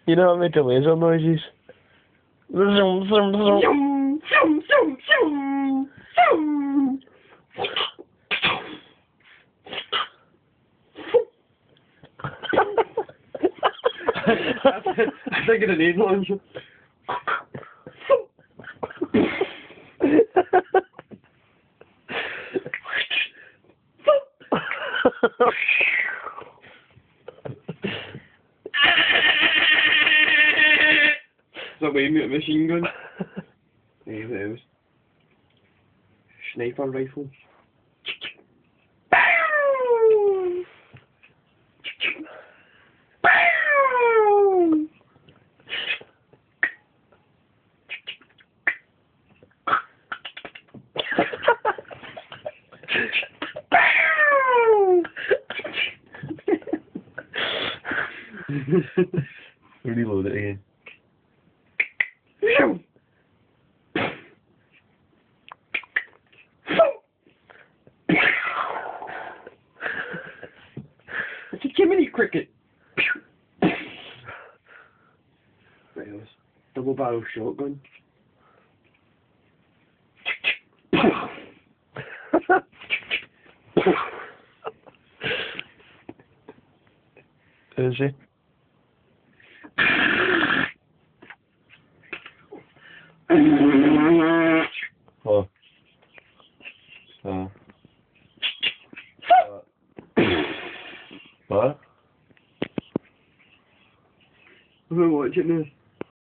You know what made the laser noises? Zoom, zoom, zoom. Zoom, zoom, zoom, zoom, zoom. I think it needs one. Is that way machine gun? Yeah, it was. Sniper rifle. Reload it again. It's a Jiminy cricket. Right, it was double barrel shotgun. Is he? Oh. What? I'm watching this.